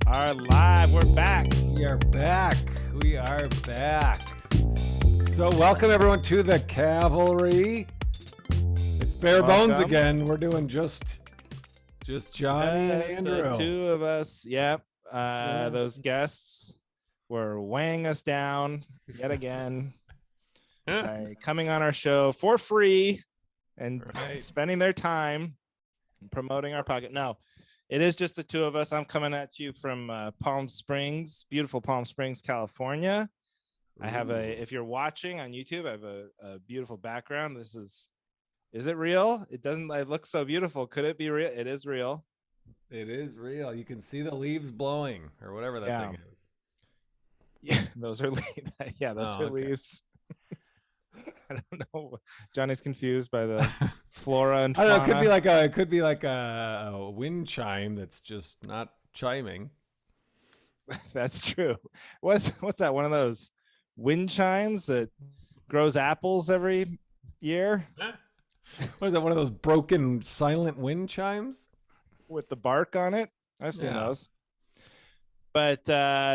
are live. We're back. We are back. We are back. So welcome everyone to the Cavalry. It's bare bones again. We're doing just Johnny and Andrew. The two of us. Yep. Those guests were weighing us down yet again by coming on our show for free and spending their time promoting our podcast. No, it is just the two of us. I'm coming at you from Palm Springs, beautiful Palm Springs, California. Ooh. I have if you're watching on YouTube, I have a beautiful background. Is it real? It look so beautiful. Could it be real? It is real. It is real. You can see the leaves blowing or whatever that thing is. Yeah, those are leaves. Yeah, those are leaves. I don't know. Johnny's confused by the flora and fauna. I don't know. It could be like a wind chime that's just not chiming. That's true. What's that? One of those wind chimes that grows apples every year? What is that? One of those broken silent wind chimes with the bark on it? I've seen those. But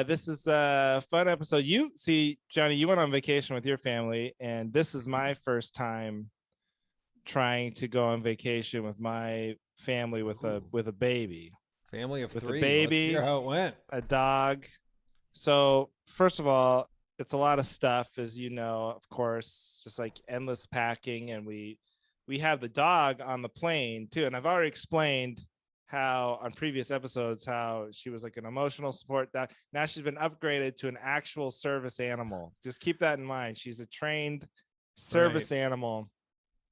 this is a fun episode. You see, Johnny, you went on vacation with your family, and this is my first time trying to go on vacation with my family with a baby. Family of three. With a baby. Let's hear how it went. A dog. So first of all, it's a lot of stuff, as you know, of course, just like endless packing, and we have the dog on the plane too. And I've already explained how on previous episodes how she was like an emotional support dog. Now she's been upgraded to an actual service animal. Just keep that in mind. She's a trained service animal.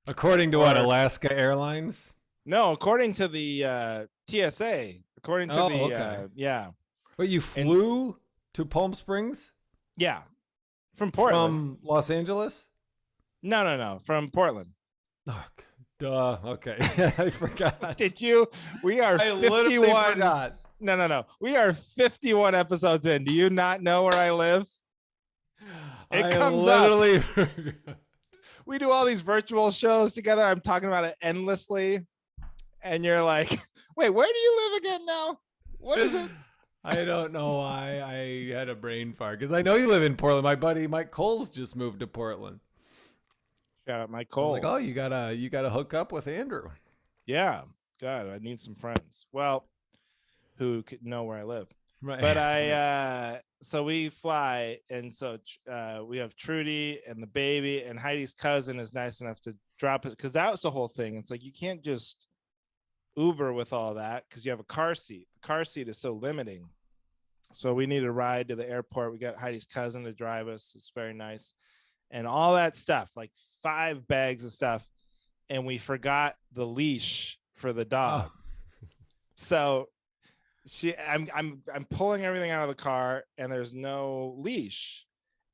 According to what, Alaska Airlines? No, according to the TSA. According to yeah. But you flew to Palm Springs? Yeah. From Portland. From Los Angeles? No. From Portland. Oh, duh. Okay. I forgot. Did you? We are 51. Forgot. No. We are 51 episodes in. Do you not know where I live? It comes up. We do all these virtual shows together. I'm talking about it endlessly. And you're like, wait, where do you live again now? What is it? I don't know why I had a brain fart. Because I know you live in Portland. My buddy Mike Coles just moved to Portland. Shout out Mike Coles. Like, oh, you gotta hook up with Andrew. Yeah. God, I need some friends. Well, who could know where I live. Right. But so we fly, and so we have Trudy and the baby, and Heidi's cousin is nice enough to drop it, because that was the whole thing. It's like you can't just Uber with all that because you have a car seat. The car seat is so limiting. So we need a ride to the airport. We got Heidi's cousin to drive us. It's very nice. And all that stuff, like 5 bags of stuff. And we forgot the leash for the dog. Oh. So I'm pulling everything out of the car, and there's no leash.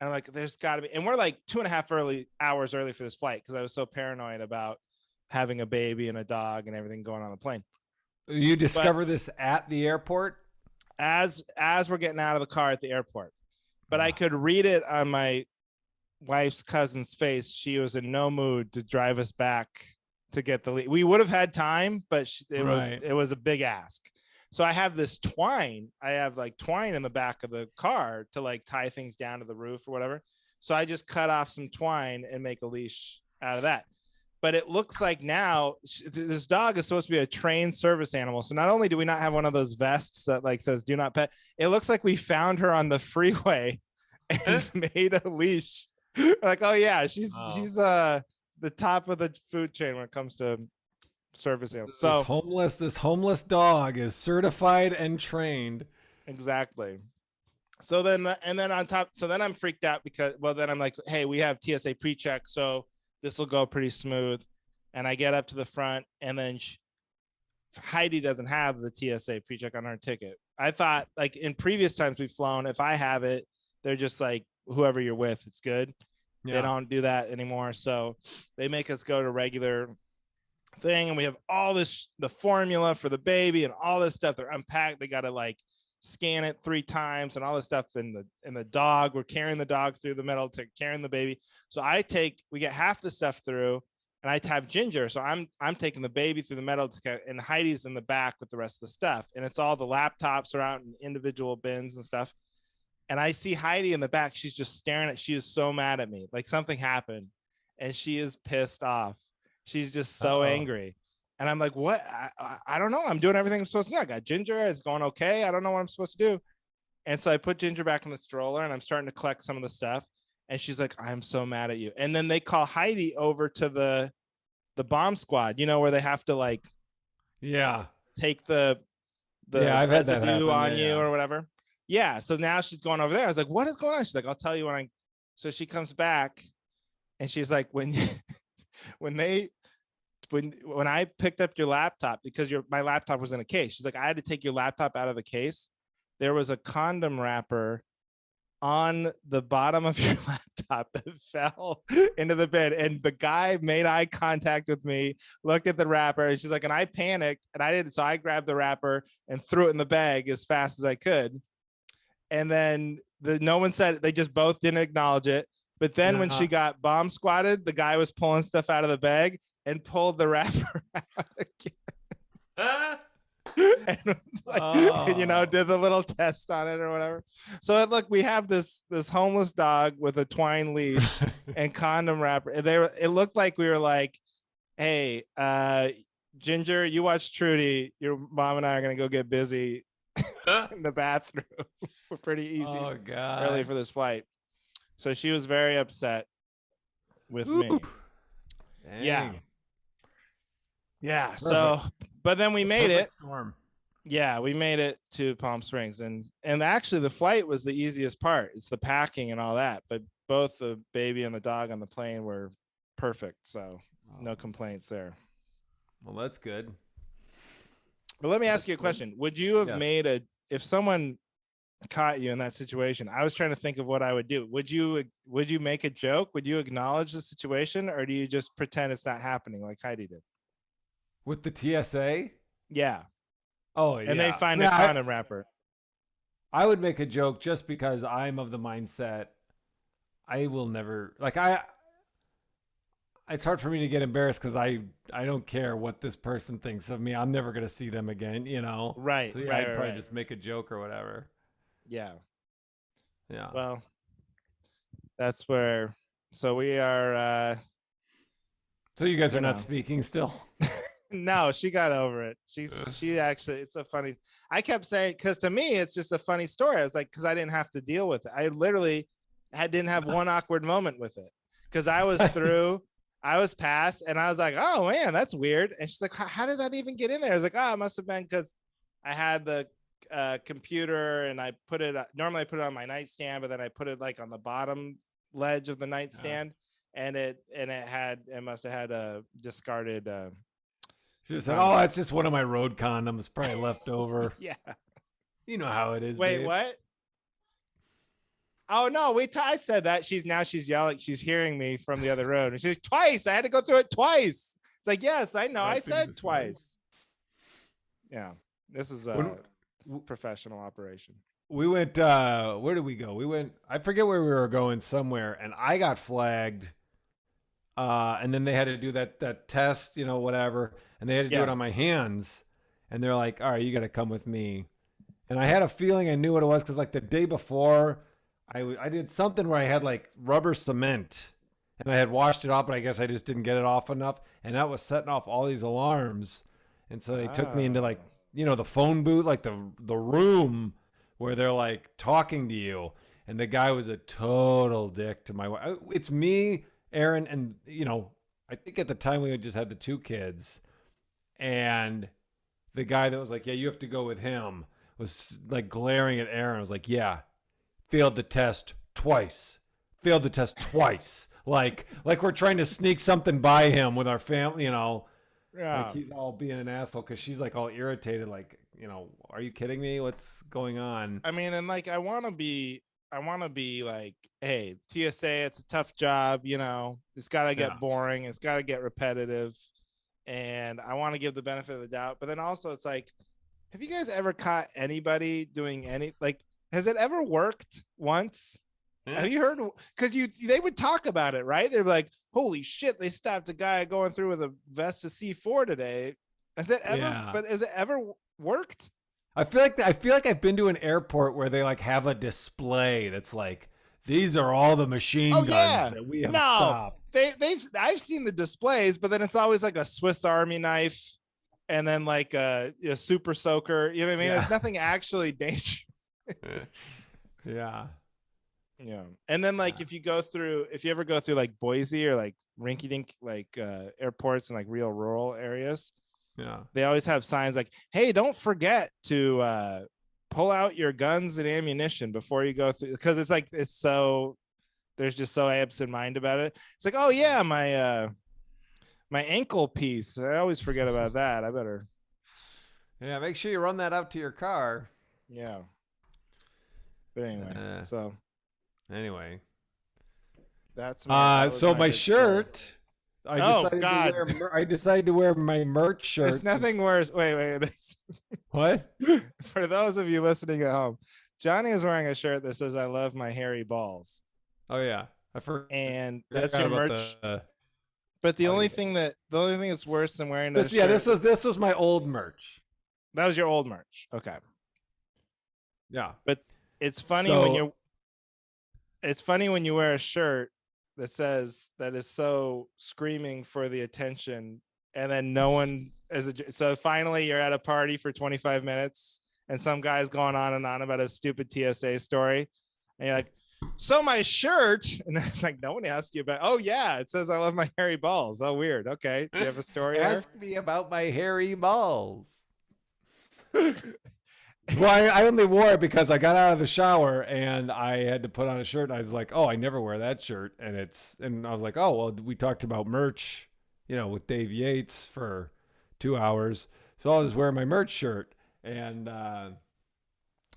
And I'm like, there's gotta be. And we're like 2.5 hours early for this flight because I was so paranoid about having a baby and a dog and everything going on the plane. You discover this at the airport? As we're getting out of the car at the airport. But I could read it on my wife's cousin's face. She was in no mood to drive us back to get the lead. We would have had time, but it was a big ask. So I have this twine. I have like twine in the back of the car to like tie things down to the roof or whatever. So I just cut off some twine and make a leash out of that. But it looks like now this dog is supposed to be a trained service animal. So not only do we not have one of those vests that like says do not pet, it looks like we found her on the freeway and made a leash. Like, oh yeah, she's the top of the food chain when it comes to service animals. So this homeless dog is certified and trained. Exactly. So then on top, so then I'm freaked out because, well, then I'm like, hey, we have TSA pre-check, so this will go pretty smooth. And I get up to the front, and then Heidi doesn't have the TSA pre-check on her ticket. I thought, like in previous times we've flown, if I have it, they're just like, whoever you're with, it's good. Yeah. They don't do that anymore. So they make us go to regular thing, and we have all this, the formula for the baby and all this stuff. They're unpacked. They got to like scan it 3 times and all this stuff in the dog. We're carrying the dog through the middle to carrying the baby. So we get half the stuff through, and and I have Ginger, so I'm taking the baby through the metal, and Heidi's in the back with the rest of the stuff, and it's all the laptops are out in individual bins and stuff. And I see Heidi in the back. She's just staring she is so mad at me, like something happened, and she is pissed off. She's just so angry. And I'm like, what? I don't know. I'm doing everything I'm supposed to do. I got Ginger. It's going okay. I don't know what I'm supposed to do. And so I put Ginger back in the stroller, and I'm starting to collect some of the stuff. And she's like, I'm so mad at you. And then they call Heidi over to the bomb squad, where they have to like take the I've had that happen. on you or whatever. Yeah. So now she's going over there. I was like, what is going on? She's like, I'll tell you so she comes back, and she's like, when I picked up your laptop, because my laptop was in a case, she's like, I had to take your laptop out of the case. There was a condom wrapper on the bottom of your laptop that fell into the bin, and the guy made eye contact with me, looked at the wrapper, and she's like, and I panicked, and I grabbed the wrapper and threw it in the bag as fast as I could. And then no one said, they just both didn't acknowledge it. But then when she got bomb squatted, the guy was pulling stuff out of the bag and pulled the wrapper out again. And did the little test on it or whatever. So look, we have this homeless dog with a twine leash and condom wrapper. It looked like we were like, hey, Ginger, you watch Trudy. Your mom and I are gonna go get busy in the bathroom. We're pretty easy early for this flight. So she was very upset with me. Dang. Yeah. Perfect. So, but then we made it. Storm. Yeah, we made it to Palm Springs, and actually the flight was the easiest part. It's the packing and all that, but both the baby and the dog on the plane were perfect. So no complaints there. Well, that's good. But let me ask you a question. Would you have made if someone caught you in that situation? I was trying to think of what I would do. Would you make a joke? Would you acknowledge the situation, or do you just pretend it's not happening like Heidi did? With the TSA? Yeah. Oh, yeah. And they find a condom wrapper. I would make a joke just because I'm of the mindset I will never, it's hard for me to get embarrassed because I don't care what this person thinks of me. I'm never going to see them again, Right. So I'd probably just make a joke or whatever. Yeah. Yeah. Well, that's where, so we are. So you guys are not speaking still? No, she got over it. She actually, it's a funny, I kept saying, because to me, it's just a funny story. I was like, because I didn't have to deal with it. I literally didn't have one awkward moment with it, because I was through, I was past, and I was like, oh man, that's weird. And she's like, how did that even get in there? I was like, oh, it must have been because I had the computer, and I put it, normally I put it on my nightstand, but then I put it like on the bottom ledge of the nightstand, and it must have had a discarded she just said, oh, that's just one of my road condoms, probably left over. Yeah. You know how it is. Wait, babe. what? Oh, no, I said that. She's yelling. She's hearing me from the other road. And she's twice. I had to go through it twice. It's like, yes, I know. I said twice. Yeah. This is a professional operation. We went, where did we go? I forget where we were going, somewhere, and I got flagged. And then they had to do that test, whatever. And they had to do it on my hands. And they're like, all right, you got to come with me. And I had a feeling I knew what it was, because like the day before, I did something where I had like rubber cement. And I had washed it off, but I guess I just didn't get it off enough. And that was setting off all these alarms. And so they took me into like, the phone booth, like the room where they're like talking to you. And the guy was a total dick to my wife. It's me, Aaron, and I think at the time we had just had the two kids, and the guy that was like, yeah, you have to go with him, was like glaring at Aaron. I was like, yeah, failed the test twice, like we're trying to sneak something by him with our family, like he's all being an asshole because she's like all irritated, like, are you kidding me? What's going on? I mean, and like I want to be like, hey, TSA, it's a tough job, it's got to get boring, it's got to get repetitive, and I want to give the benefit of the doubt. But then also it's like, have you guys ever caught anybody doing has it ever worked once? Have you heard? Because they would talk about it, right? They're like, "Holy shit! They stopped a guy going through with a Vesta C4 today." Has it ever? Yeah. But has it ever worked? I feel like I've been to an airport where they like have a display that's like, these are all the machine Oh guns yeah, that we have no, stopped. I've seen the displays, but then it's always like a Swiss Army knife, and then like a super soaker. You know what I mean? Yeah. There's nothing actually dangerous. Yeah. Yeah. And then like if you ever go through like Boise or like rinky dink like airports and like real rural areas, Yeah. they always have signs like, hey, don't forget to pull out your guns and ammunition before you go through, because it's like there's just so absent mind about it. It's like, oh yeah, my ankle piece. I always forget about that. I better. Yeah, make sure you run that out to your car. Yeah. But anyway, so anyway. That's so my shirt. I decided to wear my merch shirt. There's nothing worse. Wait. What? For those of you listening at home, Johnny is wearing a shirt that says "I love my hairy balls." Oh yeah, and that's your merch. But the only thing that's worse than wearing this, this was my old merch. That was your old merch. Okay. Yeah, but it's funny when you wear a shirt that says that is so screaming for the attention, and then no one so finally you're at a party for 25 minutes and some guy's going on and on about a stupid TSA story, and you're like, so my shirt, and it's like, no one asked you about. Oh yeah, it says I love my hairy balls. Oh weird. Okay, do you have a story? Ask me about my hairy balls. Well, I only wore it because I got out of the shower and I had to put on a shirt. I was like, oh, I never wear that shirt. And I was like, oh, well, we talked about merch, with Dave Yates for 2 hours. So I'll just wear my merch shirt. And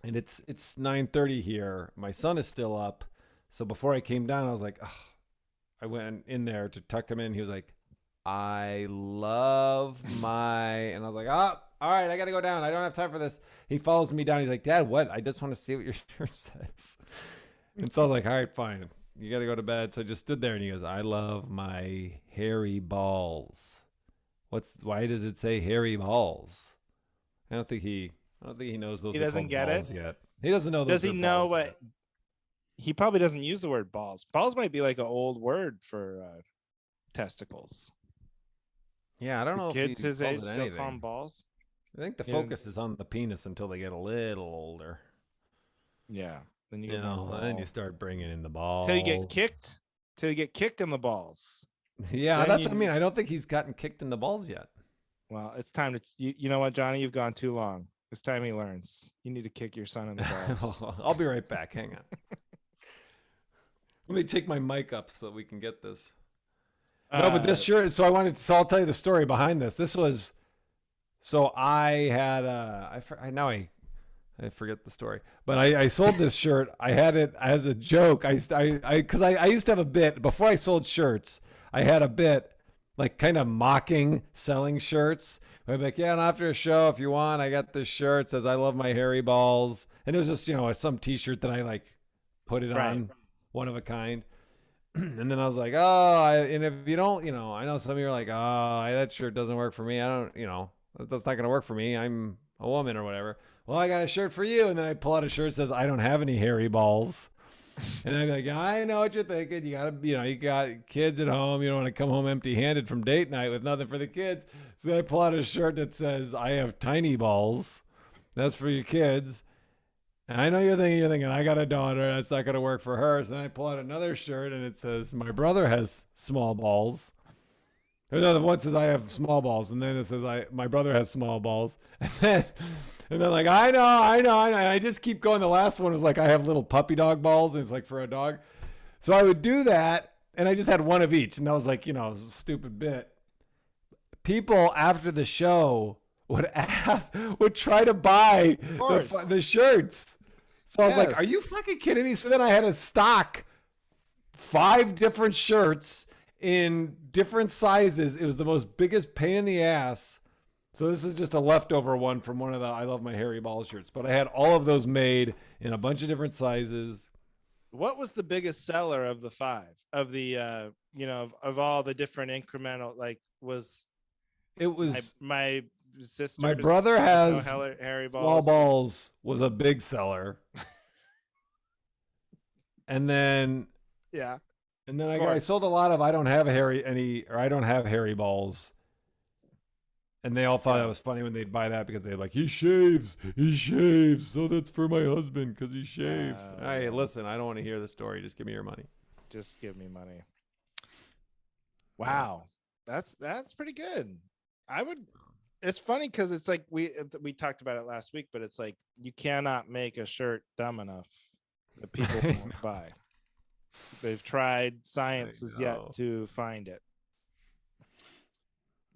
it's 9:30 here. My son is still up. So before I came down, I was like, oh. I went in there to tuck him in. He was like, I love my, and I was like, oh, all right, I got to go down. I don't have time for this. He follows me down. He's like, Dad, what? I just want to see what your shirt says. And so I was like, all right, fine. You got to go to bed. So I just stood there and he goes, I love my hairy balls. Why does it say hairy balls? I don't think he knows those. He doesn't get it yet. He doesn't know those. Does he know what? Yet. He probably doesn't use the word balls. Balls might be like an old word for testicles. Yeah, I don't know. Kids his age still call them balls. I think the focus is on the penis until they get a little older. Yeah, then then you start bringing in the balls. Till you get kicked in the balls. Yeah, then that's what I mean. I don't think he's gotten kicked in the balls yet. Well, it's time to. You know what, Johnny? You've gone too long. It's time he learns. You need to kick your son in the balls. I'll be right back. Hang on. Let me take my mic up so we can get this. No, but this shirt. So I'll tell you the story behind this. This was. So I had I forget the story, but I sold this shirt. I had it as a joke. Because I used to have a bit before I sold shirts. I had a bit like kind of mocking selling shirts. I'd be like, yeah, and after a show, if you want, I got this shirt. It says I love my hairy balls, and it was just some T-shirt that I like put it on, one of a kind. And then I was like, and if you don't, I know some of you are like, that shirt doesn't work for me. I don't, that's not going to work for me. I'm a woman or whatever. Well, I got a shirt for you. And then I pull out a shirt that says, I don't have any hairy balls. And I'd be like, I know what you're thinking. You got to, you got kids at home. You don't want to come home empty handed from date night with nothing for the kids. So then I pull out a shirt that says, I have tiny balls. That's for your kids. And I know you're thinking, I got a daughter. That's not going to work for her. So then I pull out another shirt and it says, my brother has small balls. Another one says I have small balls, and then it says my brother has small balls, and then like I know, and I just keep going. The last one was like I have little puppy dog balls, and it's like for a dog. So I would do that, and I just had one of each, and that was like a stupid bit. People after the show would try to buy the shirts. So I was like, "Are you fucking kidding me?" So then I had to stock 5 different shirts in different sizes. It was the most biggest pain in the ass. So this is just a leftover one from one of the I Love My Hairy Ball shirts. But I had all of those made in a bunch of different sizes. What was the biggest seller of the 5 of the of all the different incremental, like, was It was my sister's my brother has Harry small balls? balls was a big seller. And then Yeah, I sold a lot of I don't have Harry balls. And they all thought it was funny when they'd buy that because they're like, he shaves, so that's for my husband because he shaves. Hey, listen, I don't want to hear the story. Just give me your money. Just give me money. Wow, that's pretty good. I would. It's funny because it's like we talked about it last week, but it's like you cannot make a shirt dumb enough that people won't buy. They've tried, science is yet to find it.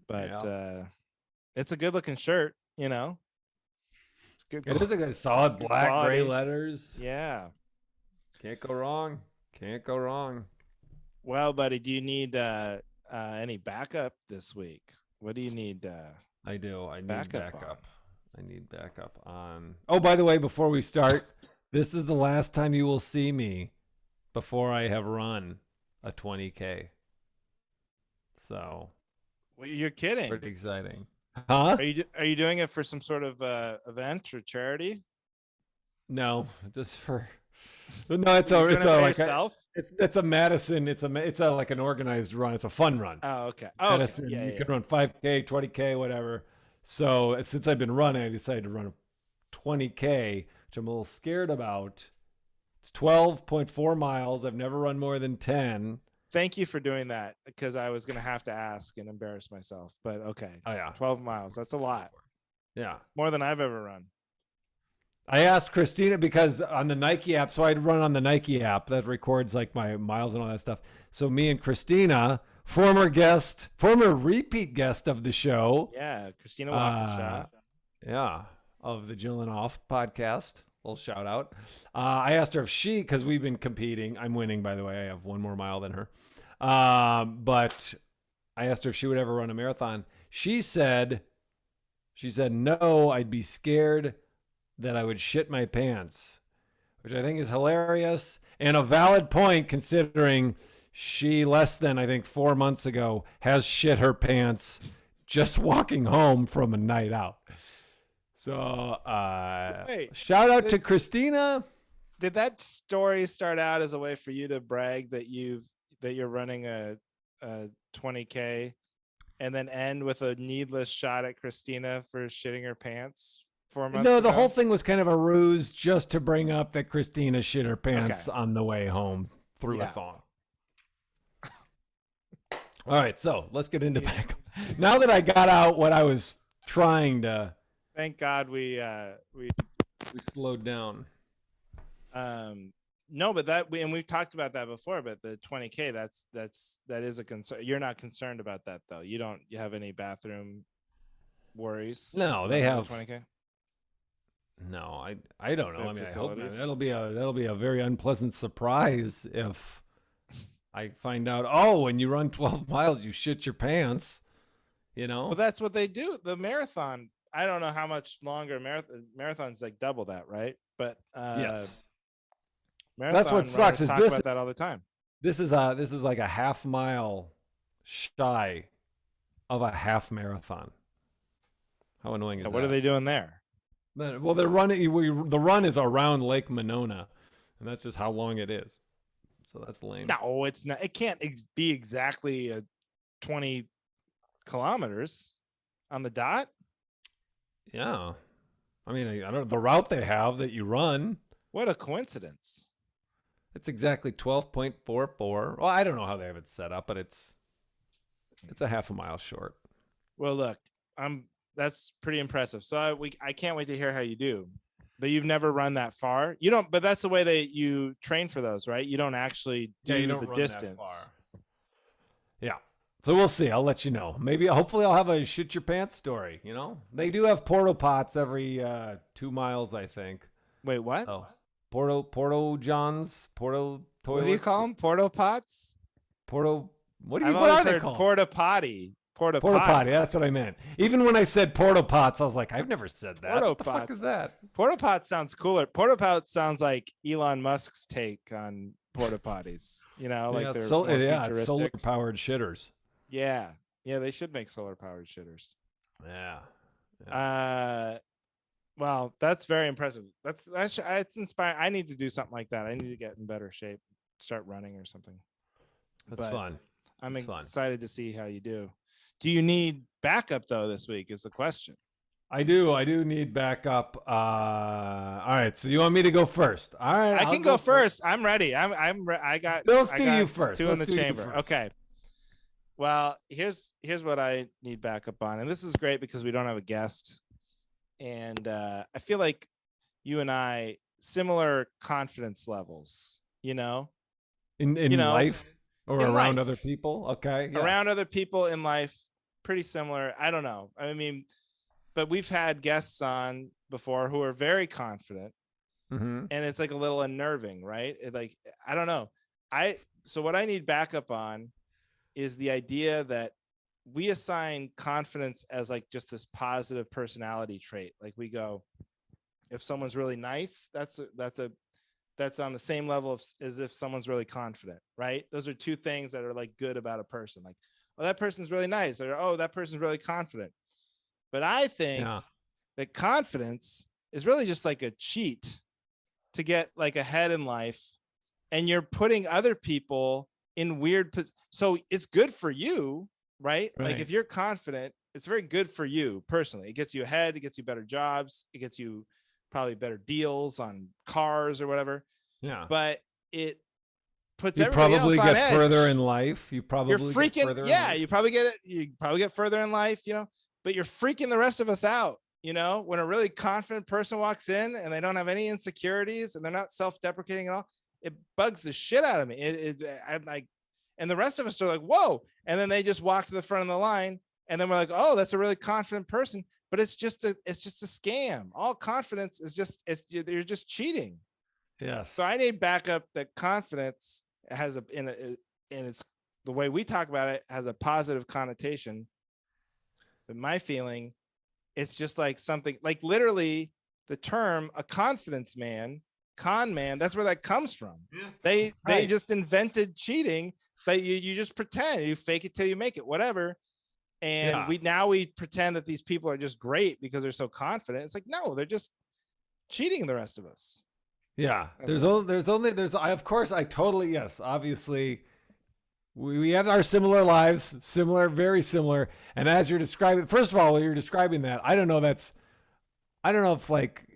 But it's a good looking shirt, It's good. It is a good solid black gray letters. Yeah. Can't go wrong. Can't go wrong. Well, buddy, do you need any backup this week? What do you need? I do. I need backup. I need backup on. Oh, by the way, before we start, this is the last time you will see me before I have run a 20K. So. Well, you're kidding. Pretty exciting. Huh? Are you doing it for some sort of event or charity? No, just for. No, it's a Madison. It's a like an organized run. It's a fun run. Oh, okay. Madison, okay. You can run 5K, 20K, whatever. So since I've been running, I decided to run a 20K, which I'm a little scared about. It's 12.4 miles. I've never run more than 10. Thank you for doing that because I was going to have to ask and embarrass myself. But okay. Oh, yeah. 12 miles. That's a lot. Yeah. More than I've ever run. I asked Christina because on the Nike app, so I'd run on the Nike app that records like my miles and all that stuff. So me and Christina, former repeat guest of the show. Yeah, Christina Walkinshaw. Yeah, of the Jill and Off podcast. Little shout out. I asked her if because we've been competing. I'm winning, by the way. I have one more mile than her. But I asked her if she would ever run a marathon. She said no, I'd be scared that I would shit my pants, which I think is hilarious and a valid point considering she less than, I think, 4 months ago has shit her pants just walking home from a night out. So shout out to Christina. Did that story start out as a way for you to brag that you're running a 20K and then end with a needless shot at Christina for shitting her pants? No, the whole thing was kind of a ruse just to bring up that Christina shit her pants on the way home through a thong. All right, so let's get into back. Now that I got out what I was trying to. Thank God we slowed down. No, but we've talked about that before. But the 20K, that is a concern. You're not concerned about that though. You have any bathroom worries? No, they have 20K. No, I don't know. I mean, I hope not. That'll be a very unpleasant surprise if I find out, when you run 12 miles, you shit your pants, Well, that's what they do. The marathon, I don't know how much longer marathon's like double that, right? But yes. That's what sucks is this about that all the time. This is like a half mile shy of a half marathon. How annoying is that? What are they doing there? Well, they're running. The run is around Lake Monona, and that's just how long it is. So that's lame. No, it's not. It can't be exactly 20 kilometers on the dot. Yeah, I mean, I don't know the route they have that you run. What a coincidence! It's exactly 12.44. Well, I don't know how they have it set up, but it's a half a mile short. Well, look, that's pretty impressive. So I can't wait to hear how you do. But you've never run that far. You don't. But that's the way that you train for those, right? You don't actually do the distance. That far. Yeah. So we'll see. I'll let you know. Hopefully, I'll have a shit your pants story. They do have porta pots every 2 miles, I think. Wait, what? Oh, Porto Johns, Porto toilets. What do you call them? Porta pots? What are they called? Porta potty. Porta Porta potty. potty. That's what I meant. Even when I said porta pots, I was like, I've never said that. Porta What the fuck pots. is that? Porta pot sounds cooler. Porta pot sounds like Elon Musk's take on porta potties. You know, like they're more it's futuristic. solar powered shitters. Yeah, they should make solar powered shitters. Yeah. Well, that's very impressive. It's inspiring. I need to do something like that. I need to get in better shape, start running or something. That's fun. I'm excited to see how you do. Do you need backup though this week is the question. I do need backup. All right. So you want me to go first? All right. I can go first. I'm ready. I got. Let's do you first. Two in the chamber. Okay. Well, here's what I need backup on, and this is great because we don't have a guest, and I feel like you and I similar confidence levels. In life or in around life. other people. Okay. Yes. Around other people in life, pretty similar. I don't know. I mean, but we've had guests on before who are very confident, and it's like a little unnerving, right? I don't know. So what I need backup on is the idea that we assign confidence as like just this positive personality trait. Like we go, if someone's really nice, that's on the same level as if someone's really confident, right? Those are two things that are like good about a person. Like, oh, that person's really nice, or oh, that person's really confident. But I think that confidence is really just like a cheat to get like ahead in life, and you're putting other people in weird so it's good for you, right? Like if you're confident, it's very good for you personally. It gets you ahead, it gets you better jobs, it gets you probably better deals on cars or whatever. Yeah. But it puts you everybody probably else on get edge. further in life. You probably you're freaking you probably get further in life, but you're freaking the rest of us out. When a really confident person walks in and they don't have any insecurities and they're not self-deprecating at all, it bugs the shit out of me. I'm like, and the rest of us are like, whoa. And then they just walk to the front of the line. And then we're like, oh, that's a really confident person. But it's just a scam. All confidence is you're just cheating. Yes. So I need backup that confidence has it's the way we talk about it has a positive connotation. But my feeling, it's just like something like literally the term a confidence man, con man, that's where that comes from. They just invented cheating, but you just pretend, you fake it till you make it, whatever. And we pretend that these people are just great because they're so confident. It's like, no, they're just cheating the rest of us. Yeah. Obviously we have our similar lives, very similar. And as you're describing, first of all, when you're describing that, I don't know if like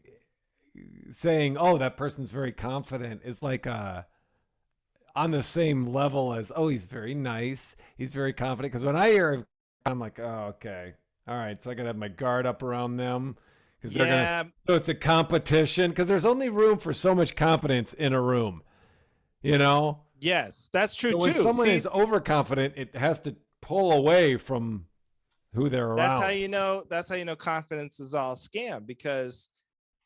saying, oh, that person's very confident is like on the same level as, oh, he's very nice, he's very confident. Because when I hear, I'm like, oh, okay, all right, so I gotta have my guard up around them because so it's a competition because there's only room for so much confidence in a room, Yes, that's true, so when too. someone is overconfident, it has to pull away from who they're around. That's how you know confidence is all a scam, because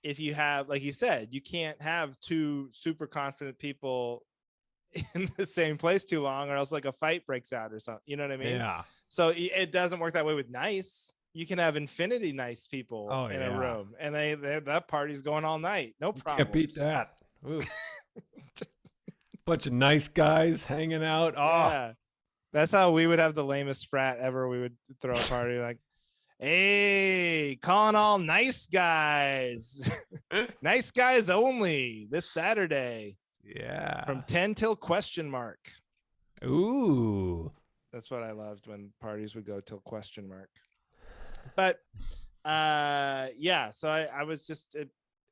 if you have, like you said, you can't have two super confident people in the same place too long, or else like a fight breaks out or something. You know what I mean? Yeah. So it doesn't work that way with nice. You can have infinity nice people in a room, and that party's going all night. No problem. Can't beat that. Bunch of nice guys hanging out. Oh, yeah. That's how we would have the lamest frat ever. We would throw a party like, hey, calling all nice guys. Nice guys only this Saturday. Yeah. From 10 till ? Ooh. That's what I loved, when parties would go till ? But so I was just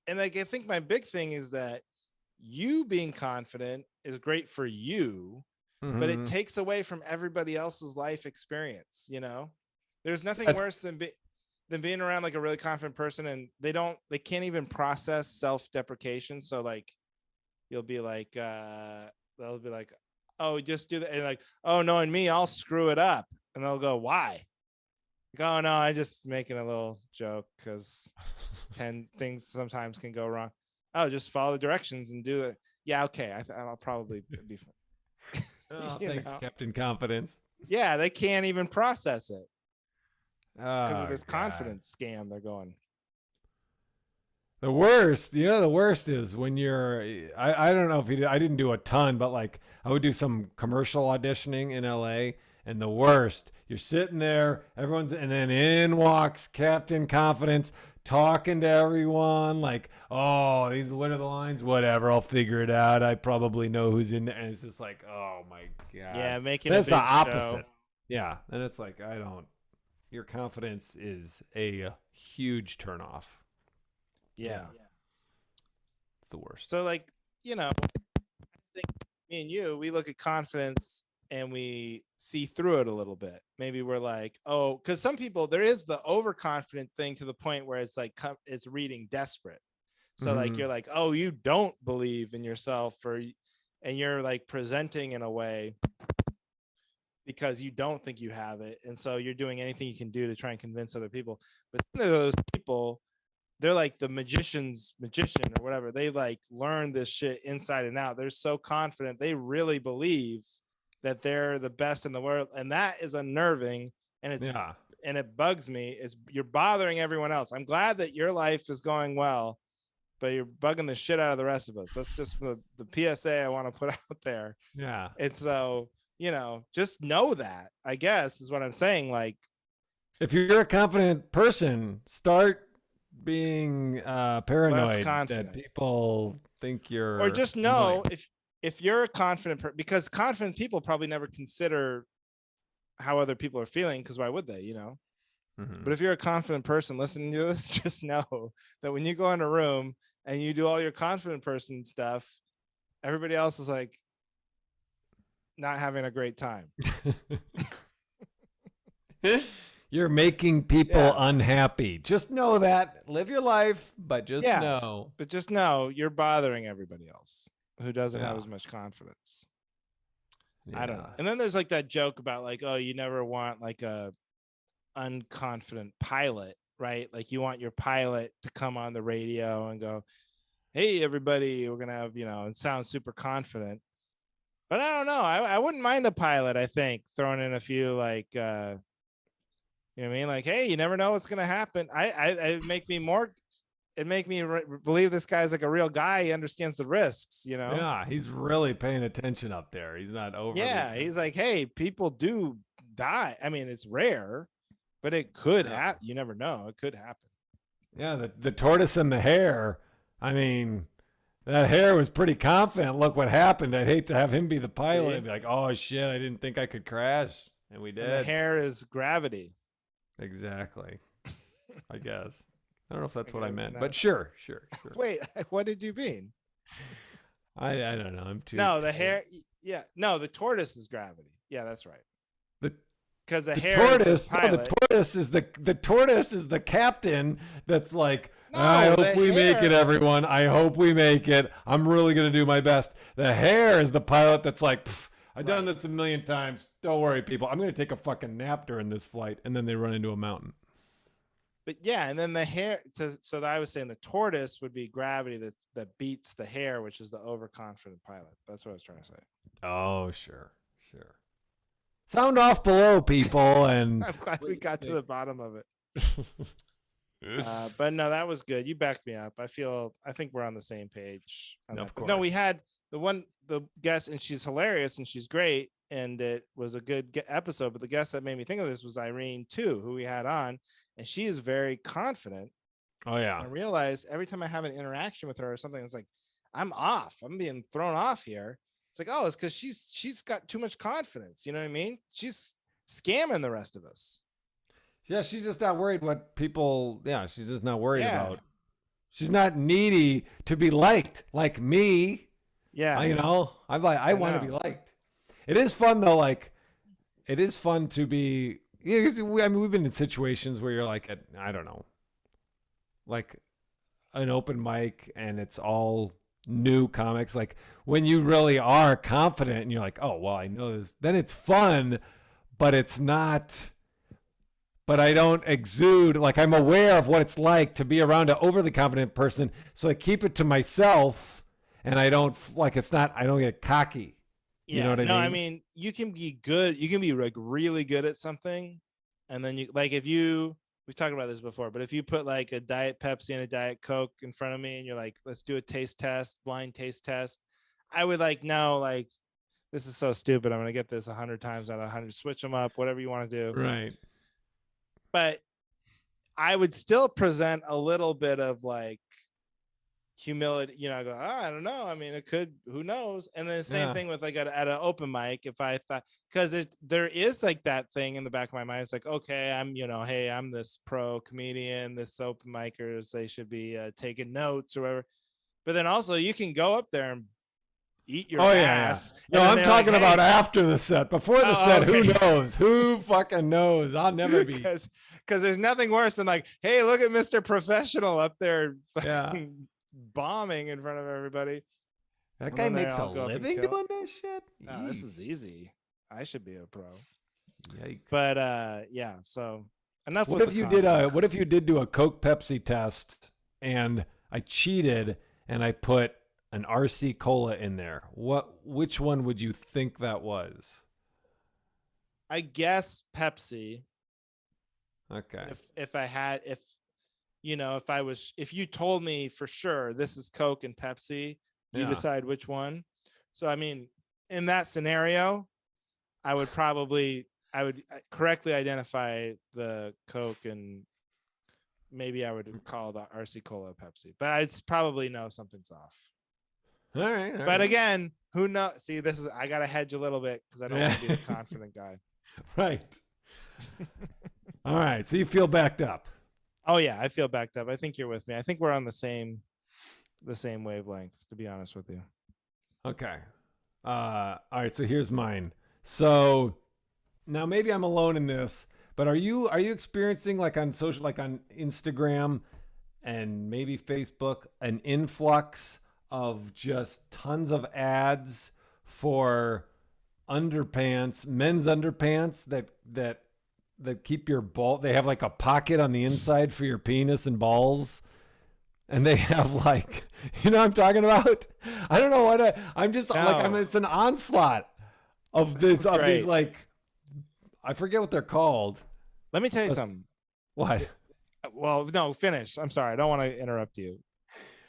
and like I think my big thing is that you being confident is great for you, but it takes away from everybody else's life experience. There's nothing worse than being around like a really confident person and they can't even process self-deprecation. So like you'll be like they'll be like, oh, just do that, and like, oh, knowing me, I'll screw it up. And they'll go, why? Like, oh no, I just making a little joke because things sometimes can go wrong. Oh, just follow the directions and do it. Yeah, okay. I'll probably be fine. Oh, thanks, Captain Confidence. Yeah, they can't even process it because Oh, of this God. confidence scam they're going. The worst, the worst is when you're, I don't know if you did, I didn't do a ton, but like I would do some commercial auditioning in LA. And the worst, you're sitting there, and then in walks Captain Confidence talking to everyone like, oh, what are the lines? Whatever, I'll figure it out. I probably know who's in there. And it's just like, oh my God. Yeah, making That's a big the opposite. show. Yeah. And it's like, your confidence is a huge turnoff. Yeah. It's the worst. So like, I think me and you, we look at confidence and we see through it a little bit. Maybe we're like, oh, because some people, there is the overconfident thing to the point where it's like, it's reading desperate. So like, you're like, oh, you don't believe in yourself, and you're like presenting in a way because you don't think you have it. And so you're doing anything you can do to try and convince other people. But those people, they're like the magician or whatever. They like learn this shit inside and out. They're so confident. They really believe that they're the best in the world. And that is unnerving. And and it bugs me. You're bothering everyone else. I'm glad that your life is going well, but you're bugging the shit out of the rest of us. That's just the PSA I want to put out there. Yeah. And so, just know that, I guess, is what I'm saying. Like, if you're a confident person, start being paranoid that people think you're, or just know if you're a confident because confident people probably never consider how other people are feeling, because why would they, But if you're a confident person listening to this, just know that when you go in a room and you do all your confident person stuff, everybody else is like not having a great time. You're making people unhappy. Just know that. Live your life, but just know. But just know you're bothering everybody else who doesn't have as much confidence. I don't know. And then there's like that joke about like, oh, you never want like a unconfident pilot, right? Like you want your pilot to come on the radio and go, hey, everybody, we're going to have, and sound super confident. But I don't know. I wouldn't mind a pilot, I think, throwing in a few like, you know what I mean? Like, hey, you never know what's going to happen. It make me believe this guy's like a real guy. He understands the risks, Yeah, he's really paying attention up there. He's not over. Yeah, he's like, hey, people do die. I mean, it's rare, but it could happen. You never know. It could happen. Yeah, the tortoise and the hare. I mean, that hare was pretty confident. Look what happened. I'd hate to have him be the pilot and be like, oh, shit, I didn't think I could crash. And we did. And the hare is gravity. Exactly. I guess. I don't know if that's what I meant, but sure. Wait, what did you mean? I don't know. I'm too. No, the hare. Yeah, no, the tortoise is gravity. Yeah, that's right. Because the hare tortoise, is the pilot. The tortoise is the captain. That's like, I hope we make it, everyone. I hope we make it. I'm really gonna do my best. The hare is the pilot. That's like, I've done this a million times. Don't worry, people. I'm gonna take a fucking nap during this flight, and then they run into a mountain. But yeah, and then the hare. So I was saying the tortoise would be gravity that beats the hare, which is the overconfident pilot. That's what I was trying to say. Oh, sure. Sound off below, people, and I'm glad we got to the bottom of it. But no, that was good. You backed me up. I think we're on the same page. Of course. No, we had the guest, and she's hilarious and she's great, and it was a good episode. But the guest that made me think of this was Irene too, who we had on, and she is very confident. Oh yeah. I realized every time I have an interaction with her or something, it's like I'm off. I'm being thrown off here. It's like, oh, it's because she's got too much confidence. You know what I mean? She's scamming the rest of us. Yeah, she's just not worried what people. Yeah, she's just not worried about. She's not needy to be liked like me. Yeah, I'm like, I want to be liked. It is fun though. Like, it is fun to be. Yeah, we've been in situations where you're like, I don't know, like an open mic, and it's all new comics. Like when you really are confident and you're like, oh well, I know this, then it's fun, but it's not, but I don't exude, like I'm aware of what it's like to be around an overly confident person, so I keep it to myself, and I don't, like, it's not, I don't get cocky. You know what I mean? I mean, you can be good. You can be like really good at something. And then you like, we've talked about this before, but if you put like a Diet Pepsi and a Diet Coke in front of me and you're like, let's do a taste test, blind taste test, I would like, no, like, this is so stupid. I'm going to get this 100 times out of 100. Switch them up, whatever you want to do. Right. But I would still present a little bit of like humility. I go, I don't know. I mean, it could, who knows? And then the same thing with like at an open mic. If I thought, because there is like that thing in the back of my mind. It's like, okay, I'm, hey, I'm this pro comedian, this open micers, they should be taking notes or whatever. But then also you can go up there and eat your ass. No, I'm talking about after the set. Before the set, okay. Who knows? Who fucking knows? I'll never be. Because there's nothing worse than like, hey, look at Mr. Professional up there bombing in front of everybody. That guy makes a living doing this shit? Oh, this is easy. I should be a pro. Yikes. But so enough what if you did do a Coke Pepsi test and I cheated and I put an RC Cola in there? Which one would you think that was? I guess Pepsi. Okay. If you told me for sure this is Coke and Pepsi, you decide which one. So I mean, in that scenario, I would correctly identify the Coke, and maybe I would call the RC Cola Pepsi, but I'd probably know something's off. All right. But again, who knows? See, I got to hedge a little bit because I don't want to be the confident guy. Right. All right. So you feel backed up. Oh yeah, I feel backed up. I think you're with me. I think we're on the same wavelength, to be honest with you. Okay. All right. So here's mine. So now maybe I'm alone in this, but are you experiencing like on social, like on Instagram and maybe Facebook, an influx of just tons of ads for underpants, men's underpants that keep your ball. They have like a pocket on the inside for your penis and balls. And they have like, what I'm talking about? I don't know what I'm just like, it's an onslaught of these like, I forget what they're called. Let me tell you something. What? Well, no, finish. I'm sorry. I don't want to interrupt you.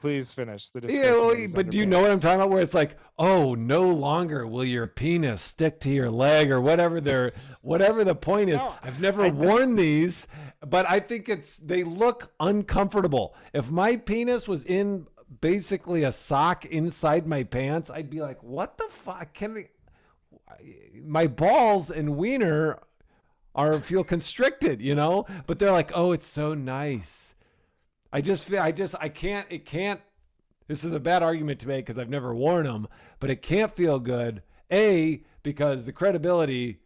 Please finish the description. Yeah, well, but do you know what I'm talking about? Where it's like, oh, no longer will your penis stick to your leg or whatever the point is. No, I've never worn these, but I think they look uncomfortable. If my penis was in basically a sock inside my pants, I'd be like, what the fuck? My balls and wiener feel constricted, but they're like, oh, it's so nice. I can't, this is a bad argument to make because I've never worn them, but it can't feel good. Because the credibility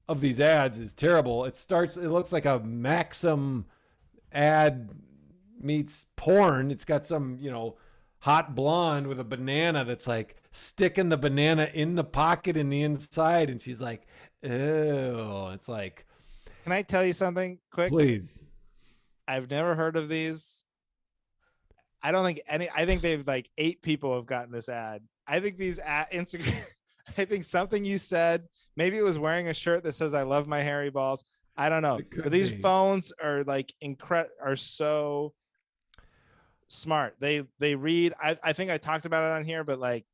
of these ads is terrible. It looks like a Maxim ad meets porn. It's got some, hot blonde with a banana that's like sticking the banana in the pocket in the inside. And she's like, ew. It's like, can I tell you something quick? Please. I've never heard of these. I think they've like 8 people have gotten this ad. I think these Instagram, I think something you said, maybe it was wearing a shirt that says, I love my hairy balls. I don't know. But these phones are like are so smart. They read, I think I talked about it on here, but like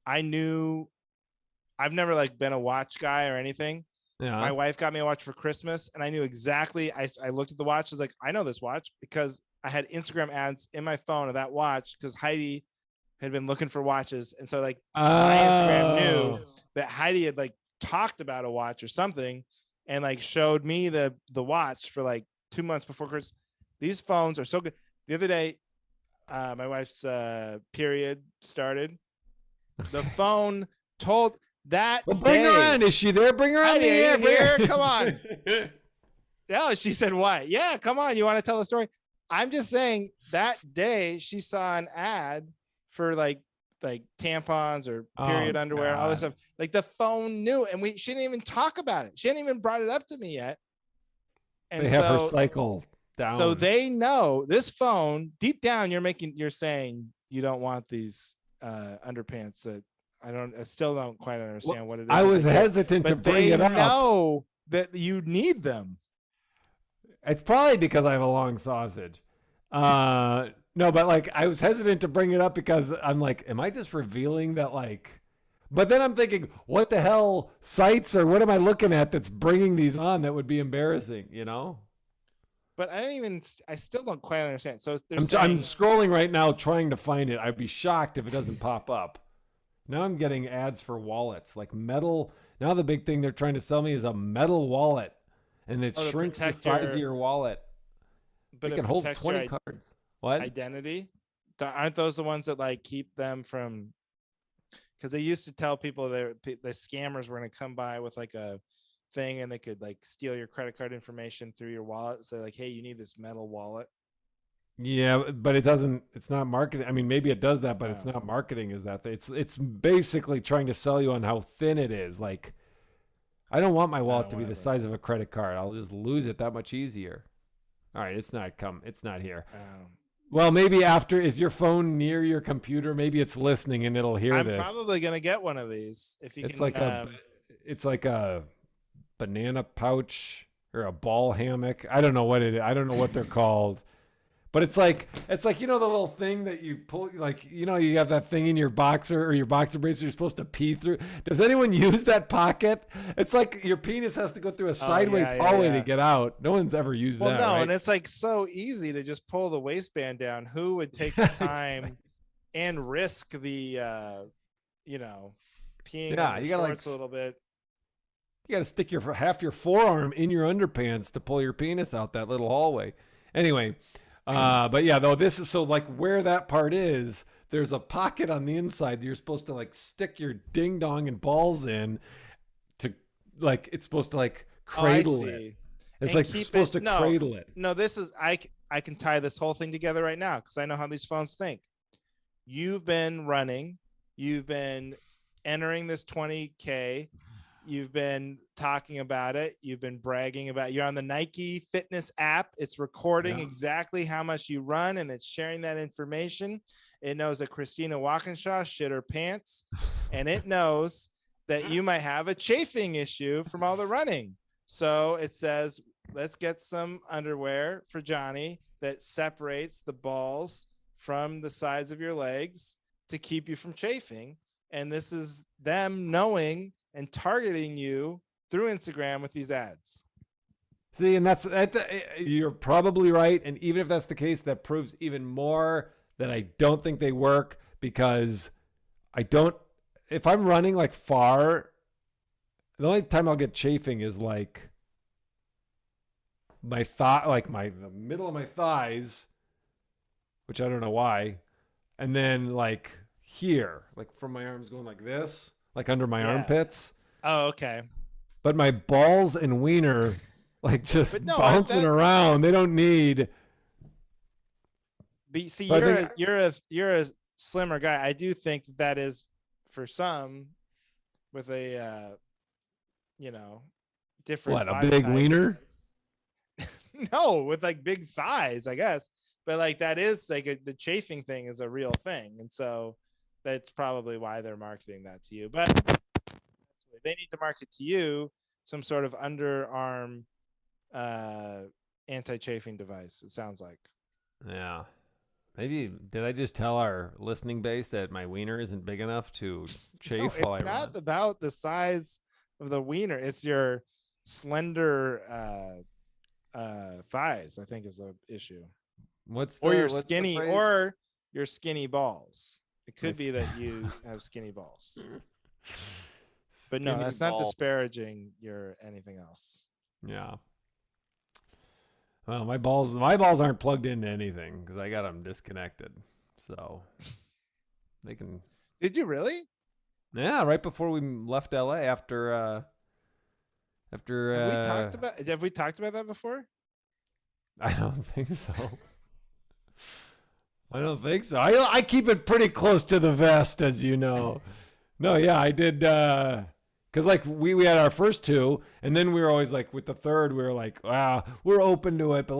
I've never like been a watch guy or anything. Yeah. My wife got me a watch for Christmas and I knew exactly. I looked at the watch. I was like, I know this watch because I had Instagram ads in my phone of that watch because Heidi had been looking for watches. And so like my Instagram knew that Heidi had like talked about a watch or something and like showed me the watch for like 2 months before Christmas. These phones are so good. The other day, my wife's period started. The phone told that bring her in. Is she there? Bring her in here. Come on. Yeah, she said, what? Yeah, come on. You want to tell a story? I'm just saying that day she saw an ad for like tampons or period underwear, all this stuff. Like the phone knew, and she didn't even talk about it. She hadn't even brought it up to me yet. And they have her cycle down. So they know this phone deep down. You're saying you don't want these underpants that I still don't quite understand what it is. I was hesitant to but bring it they up. know that you need them. It's probably because I have a long sausage. No, but like I was hesitant to bring it up because I'm like, am I just revealing that like? But then I'm thinking, what the hell sites or what am I looking at that's bringing these on that would be embarrassing, you know? But I still don't quite understand. So I'm scrolling right now trying to find it. I'd be shocked if it doesn't pop up. Now I'm getting ads for wallets, like metal. Now the big thing they're trying to sell me is a metal wallet, and it shrinks the size of your wallet. But it can hold 20 cards. What? Identity? Aren't those the ones that like keep them from? Because they used to tell people the scammers were going to come by with like a thing and they could like steal your credit card information through your wallet. So they're like, hey, you need this metal wallet. Yeah, but it doesn't. It's not marketing. I mean, maybe it does that, but it's not marketing. Is that it's basically trying to sell you on how thin it is. Like, I don't want my wallet to be the size of a credit card. I'll just lose it that much easier. All right, it's not here. Well, maybe after, is your phone near your computer? Maybe it's listening and it'll hear this. I'm probably gonna get one of these if you it's can. It's like a banana pouch or a ball hammock. I don't know what it is. I don't know what they're called. But it's like you know the little thing that you pull, like, you know, you have that thing in your boxer or your boxer bracer you're supposed to pee through. Does anyone use that pocket? It's like your penis has to go through a sideways hallway to get out. No one's ever used that. Well, no, right? And it's like so easy to just pull the waistband down. Who would take the time and risk the, you know, peeing on the shorts a little bit? You got to stick half your forearm in your underpants to pull your penis out that little hallway. Anyway. But yeah, though this is so like where that part is, there's a pocket on the inside that you're supposed to like stick your ding dong and balls in to like, it's supposed to like cradle it. It's like supposed to cradle it. No, this is, I can tie this whole thing together right now because I know how these phones think. You've been running, you've been entering this 20K. You've been talking about it. You've been bragging about it. You're on the Nike fitness app. It's recording exactly how much you run, and it's sharing that information. It knows that Christina Walkinshaw shit her pants, and it knows that you might have a chafing issue from all the running. So it says, let's get some underwear for Johnny that separates the balls from the sides of your legs to keep you from chafing. And this is them knowing and targeting you through Instagram with these ads. See, and you're probably right. And even if that's the case, that proves even more that I don't think they work, because if I'm running like far, the only time I'll get chafing is like my thigh, like the middle of my thighs, which I don't know why. And then like here, like from my arms going like this, like under my armpits. Oh, okay. But my balls and wiener, like just bouncing around. They don't need. But see, you're a slimmer guy. I do think that is for some with a, you know, different. What, a big wiener? No, with like big thighs, I guess. But like that is like the chafing thing is a real thing, and so that's probably why they're marketing that to you. But they need to market to you some sort of underarm anti-chafing device, it sounds like. Yeah. Maybe, did I just tell our listening base that my wiener isn't big enough to chafe while I run? It's not about the size of the wiener. It's your slender thighs, I think, is the issue. Your skinny balls. It could be that you have skinny balls. But no, that's not disparaging your anything else. Yeah. Well, my balls aren't plugged into anything because I got them disconnected. So they can. Did you really? Yeah, right before we left LA after have we talked about that before? I don't think so. I don't think so. I keep it pretty close to the vest, as you know. No, yeah, I did. Because like we had our first two, and then we were always like with the third, we were like, wow, we're open to it, but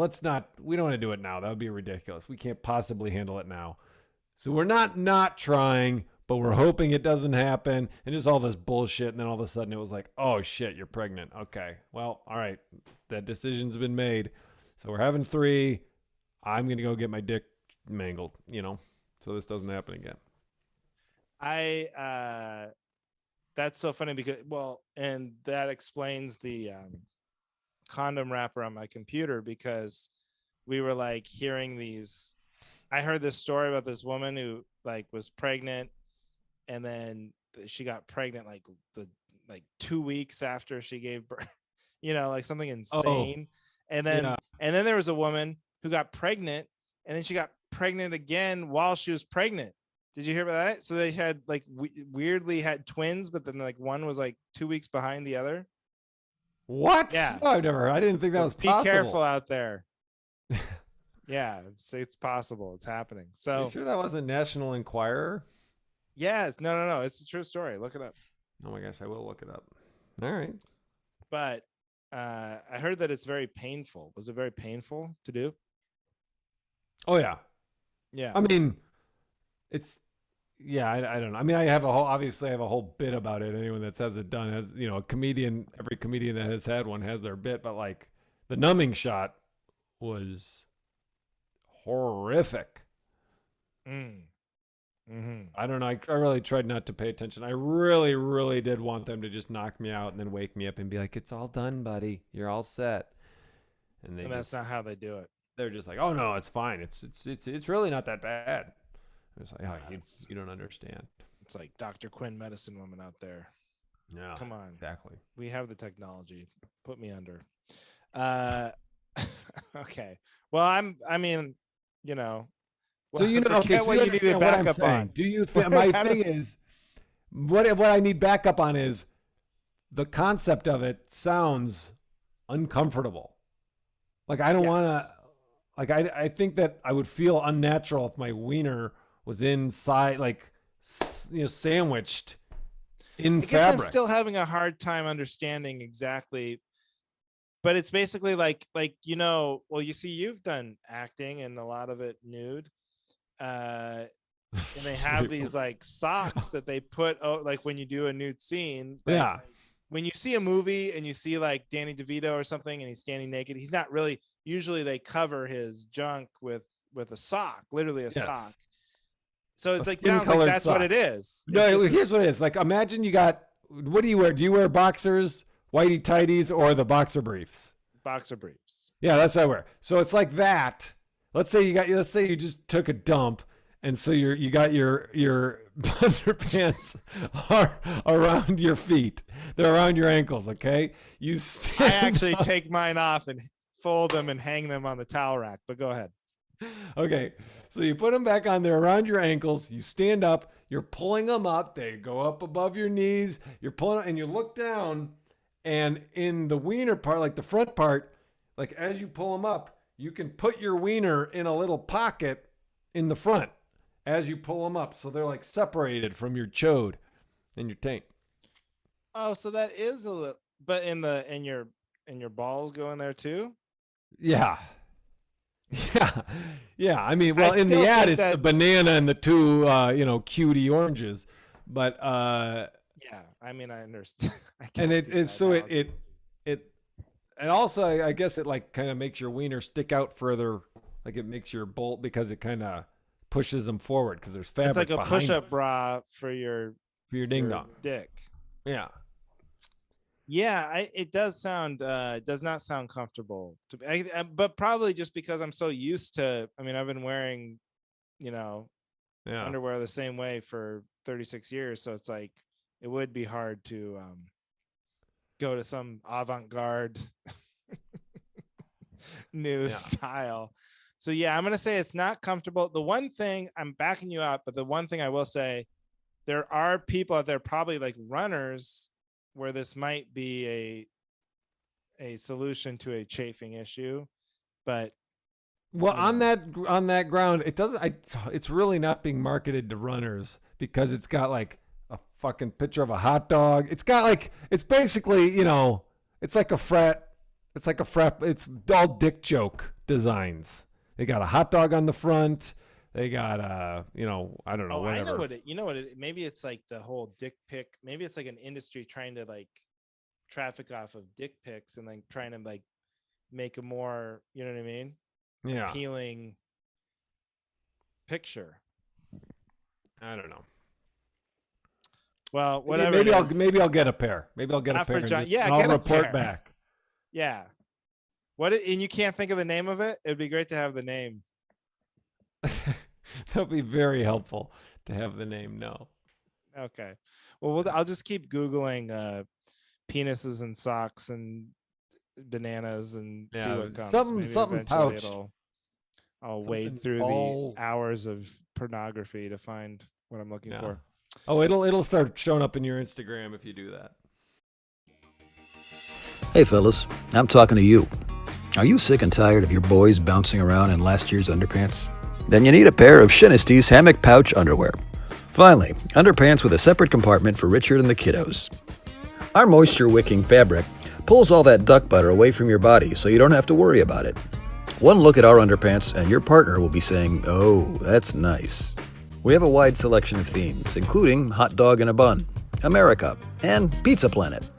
we don't want to do it now. That would be ridiculous. We can't possibly handle it now. So we're not trying, but we're hoping it doesn't happen, and just all this bullshit. And then all of a sudden it was like, oh shit, you're pregnant. Okay, well, all right, that decision's been made. So we're having 3. I'm going to go get my dick mangled, so this doesn't happen again. That's so funny because, and that explains the condom wrapper on my computer, because we were like hearing these. I heard this story about this woman who like was pregnant, and then she got pregnant like 2 weeks after she gave birth, like something insane. And then there was a woman who got pregnant, and then she got pregnant again while she was pregnant. Did you hear about that? So they had like weirdly had twins, but then like one was like 2 weeks behind the other. What? Yeah. Oh, I didn't think that was possible. Be careful out there. Yeah, it's possible. It's happening. So you sure that wasn't National Enquirer? Yes. No. It's a true story. Look it up. Oh my gosh, I will look it up. All right. But I heard that it's very painful. Was it very painful to do? Oh yeah. Yeah. I mean, it's I don't know. I mean, I have a whole bit about it. Anyone that has it done has, a comedian, every comedian that has had one has their bit, but like the numbing shot was horrific. Mm-hmm. I don't know. I really tried not to pay attention. I really, really did want them to just knock me out and then wake me up and be like, "It's all done, buddy. You're all set." And that's not how they do it. They're just like, "Oh no, it's fine. It's really not that bad." It's like, oh, you don't understand. It's like Dr. Quinn, medicine woman out there. Yeah, come on. Exactly. We have the technology. Put me under. Okay. Well, So okay, so what you need backup on. Do you think my thing is what I need backup on is the concept of it sounds uncomfortable. Like I don't want to. Like I think that I would feel unnatural if my wiener was inside, like sandwiched in fabric. I guess I'm still having a hard time understanding exactly. But it's basically like you see, you've done acting and a lot of it nude. And they have these like socks that they put like when you do a nude scene. Yeah. When you see a movie and you see like Danny DeVito or something and he's standing naked, he's not really, usually they cover his junk with a sock, literally a sock. So it's like, sounds like that's what it is. No, here's what it is. Like, imagine you got, what do you wear? Do you wear boxers, whitey tighties, or the boxer briefs? Boxer briefs. Yeah, that's what I wear. So it's like that. Let's say you just took a dump, and so you got your underpants are around your feet. They're around your ankles, okay? I actually take mine off and fold them and hang them on the towel rack, but go ahead. Okay, so you put them back on there around your ankles. You stand up. You're pulling them up. They go up above your knees. You're pulling, and you look down, and in the wiener part, like the front part, like as you pull them up, you can put your wiener in a little pocket in the front as you pull them up. So they're like separated from your chode and your taint. Oh, so that is a little, but in your balls go in there too? Yeah. Yeah. I mean, well, in the ad, it's the banana and the two, cutie oranges, but, yeah, I mean, I understand. And also, I guess it like kind of makes your wiener stick out further. Like it makes your bolt, because it kind of pushes them forward because there's fabric. It's like a push-up bra for your ding dong dick. Yeah. Yeah, it does not sound comfortable to me. But probably just because I'm so used to. I mean, I've been wearing, underwear the same way for 36 years, so it's like it would be hard to go to some avant-garde new style. So yeah, I'm gonna say it's not comfortable. The one thing, I'm backing you up, but the one thing I will say, there are people out there, probably like runners, where this might be a solution to a chafing issue. But on that ground, it's really not being marketed to runners, because it's got like a fucking picture of a hot dog. It's got like, it's basically, it's like a frat. It's all dick joke designs. They got a hot dog on the front. They got I don't know, Oh, I know whatever. what it. You know what it. Maybe it's like the whole dick pic. Maybe it's like an industry trying to like traffic off of dick pics and like trying to like make a more, you know what I mean, Yeah. appealing picture. I don't know. Well, Maybe, whatever it is, maybe I'll get a pair. Maybe I'll get a not pair for and John. just Yeah, I'll get a report pair. back. Yeah. And you can't think of the name of it? It'd be great to have the name. That'll be very helpful to have the name. No. Okay. Well, I'll just keep Googling penises and socks and bananas and see Yeah. what comes. Something Maybe something eventually pouch. I'll wade Something through the ball. hours of pornography to find what I'm looking Yeah. for. Oh, it'll start showing up in your Instagram if you do that. Hey fellas, I'm talking to you. Are you sick and tired of your boys bouncing around in last year's underpants? Then you need a pair of Shinisty's hammock pouch underwear. Finally, underpants with a separate compartment for Richard and the kiddos. Our moisture-wicking fabric pulls all that duck butter away from your body so you don't have to worry about it. One look at our underpants and your partner will be saying, "Oh, that's nice." We have a wide selection of themes, including hot dog in a bun, America, and Pizza Planet.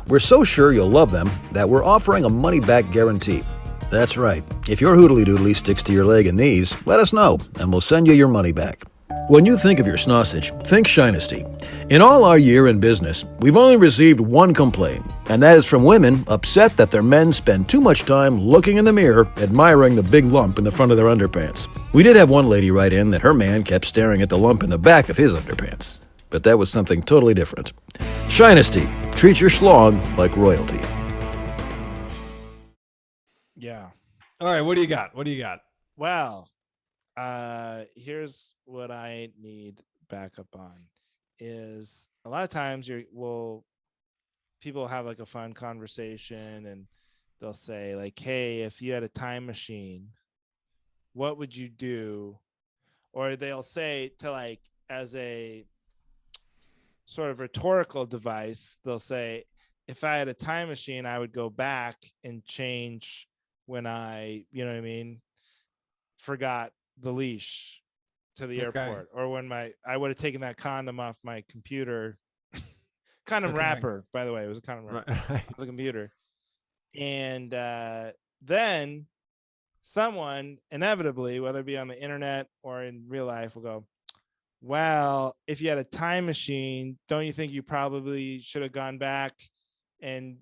We're so sure you'll love them that we're offering a money-back guarantee. That's right. If your hoodly doodly sticks to your leg in these, let us know, and we'll send you your money back. When you think of your snossage, think Shinesty. In all our year in business, we've only received one complaint, and that is from women upset that their men spend too much time looking in the mirror, admiring the big lump in the front of their underpants. We did have one lady write in that her man kept staring at the lump in the back of his underpants. But that was something totally different. Shinesty. Treat your schlong like royalty. Yeah. All right, what do you got? What do you got? Well, here's what I need backup on is a lot of times people have like a fun conversation and they'll say like, "Hey, if you had a time machine, what would you do?" Or they'll say to like as a sort of rhetorical device, they'll say, "If I had a time machine, I would go back and change when I, you know what I mean, forgot the leash to the airport, or when I would have taken that condom off my computer." Condom wrapper, by the way, it was a condom wrapper off the computer. And then someone inevitably, whether it be on the internet or in real life, will go, "Well, if you had a time machine, don't you think you probably should have gone back and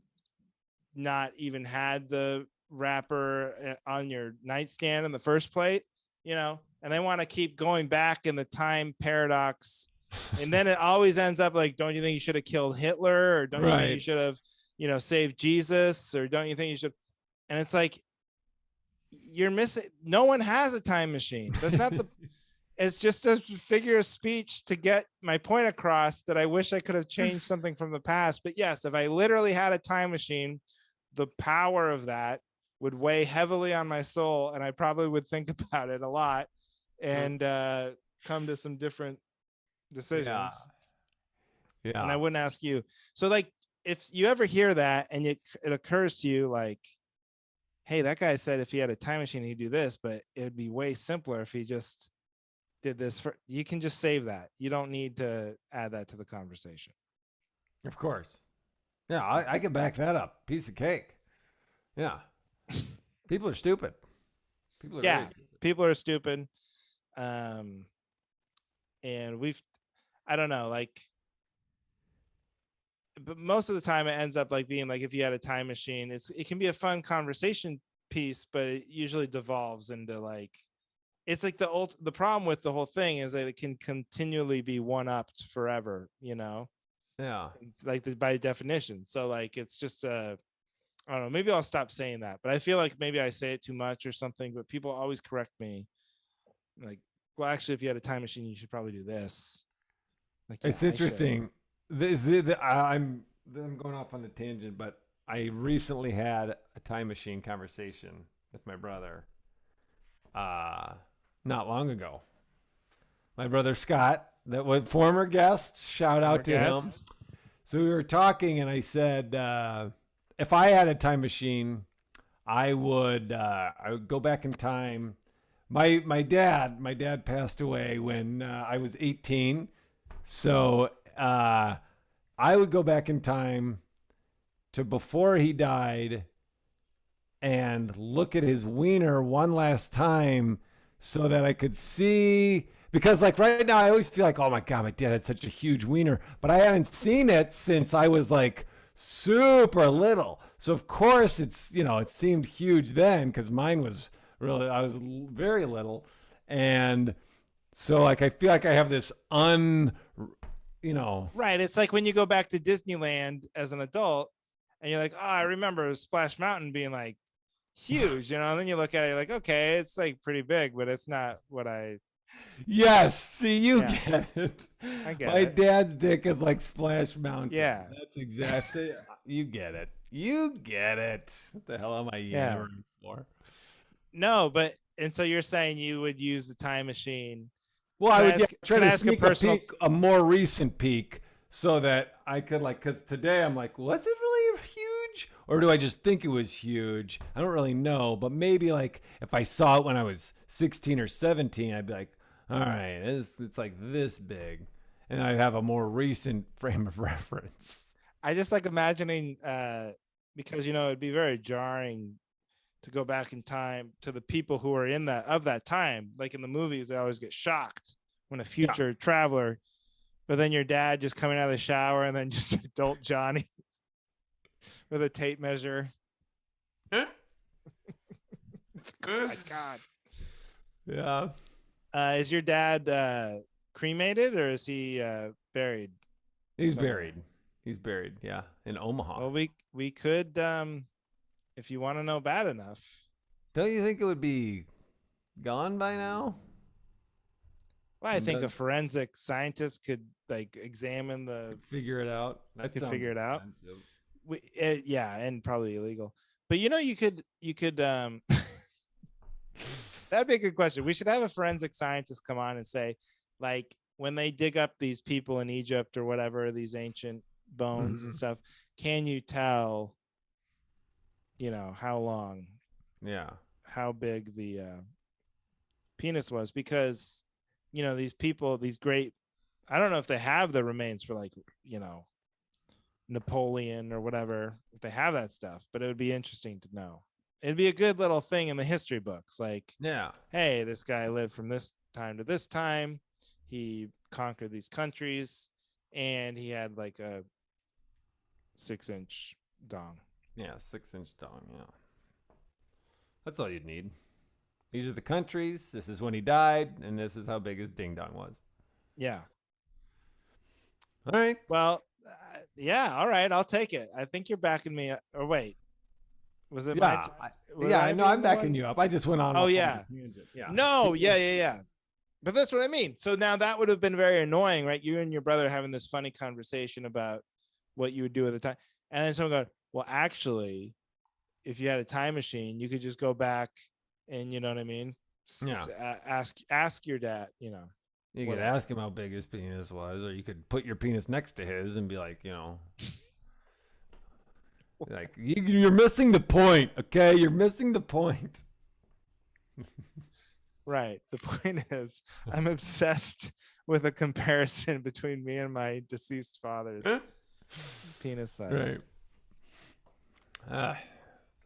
not even had the wrapper on your nightstand in the first place?" You know, and they want to keep going back in the time paradox. And then it always ends up like, "Don't you think you should have killed Hitler? Or don't you think you should have, saved Jesus? Or don't you think you should?" And it's like, you're missing. No one has a time machine. That's not the. It's just a figure of speech to get my point across that I wish I could have changed something from the past. But yes, if I literally had a time machine, the power of that would weigh heavily on my soul, and I probably would think about it a lot and come to some different decisions. Yeah. And I wouldn't ask you. So like, if you ever hear that and it occurs to you like, "Hey, that guy said if he had a time machine, he'd do this, but it would be way simpler if he just did this," you can just save that. You don't need to add that to the conversation. Of course. Yeah, I can back that up. Piece of cake. Yeah. People are stupid. People are very stupid. People are stupid. And I don't know, like, but most of the time it ends up like being like, if you had a time machine, it can be a fun conversation piece, but it usually devolves into like, it's like the problem with the whole thing is that it can continually be one-upped forever, Yeah. it's like by definition. So like, it's just I don't know, maybe I'll stop saying that, but I feel like maybe I say it too much or something, but people always correct me like, "Well, actually, if you had a time machine, you should probably do this." Like, yeah, It's interesting. I'm going off on a tangent, but I recently had a time machine conversation with my brother not long ago. My brother Scott, that was former guest, shout out to him. So we were talking, and I said, if I had a time machine, I would go back in time, my dad passed away when I was 18. So I would go back in time to before he died and look at his wiener one last time so that I could see. Because like right now, I always feel like, oh my God, my dad had such a huge wiener, but I haven't seen it since I was like super little. So of course it seemed huge then because mine was really, I was very little. And so like, I feel like I have this Right. It's like when you go back to Disneyland as an adult and you're like, oh, I remember Splash Mountain being like huge, and then you look at it, you're like, okay, it's like pretty big, but it's not what I. Yes, see, you Yeah. get it. I get My it. dad's dick is like Splash Mountain. Yeah. That's exactly. You get it. You get it. What the hell am I yammering for? No, but and so you're saying you would use the time machine. Well, I would try can I to ask a sneak personal- peek, a more recent peek, so that I could because today I'm like, was it really huge, or do I just think it was huge? I don't really know, but maybe like if I saw it when I was 16 or 17, I'd be like, all right, it's like this big, and I'd have a more recent frame of reference. I just like imagining because it'd be very jarring to go back in time to the people who are in that time. Like in the movies, they always get shocked when a future traveler, but then your dad just coming out of the shower and then just adult Johnny with a tape measure. Oh my God. Yeah. Is your dad cremated or is he buried? He's somewhere? buried. He's buried. Yeah, in Omaha. Well, we could if you want to know bad enough. Don't you think it would be gone by now? Well, I think a forensic scientist could like examine figure it out. That could sounds figure it out. expensive. Yeah, and probably illegal. But you could that'd be a good question. We should have a forensic scientist come on and say, like, when they dig up these people in Egypt or whatever, these ancient bones and stuff, can you tell, how long, how big the penis was? Because, these people, these great, I don't know if they have the remains for like, Napoleon or whatever, if they have that stuff, but it would be interesting to know. It'd be a good little thing in the history books. Like, hey, this guy lived from this time to this time. He conquered these countries and he had like a 6-inch dong. Yeah, 6-inch dong. Yeah. That's all you'd need. These are the countries. This is when he died. And this is how big his ding dong was. Yeah. All right. Well, yeah. All right. I'll take it. I think you're backing me. Or wait, was it Yeah. I know. I'm backing you up. I just went on. Oh, yeah. Yeah. No. Yeah. But that's what I mean. So now that would have been very annoying, right? You and your brother having this funny conversation about what you would do at the time. And then someone going, well, actually, if you had a time machine, you could just go back and, you know what I mean? Yeah. Ask your dad, You could ask him how big his penis was, or you could put your penis next to his and be like, like, you're missing the point, okay? You're missing the point. Right. The point is, I'm obsessed with a comparison between me and my deceased father's penis size. Right.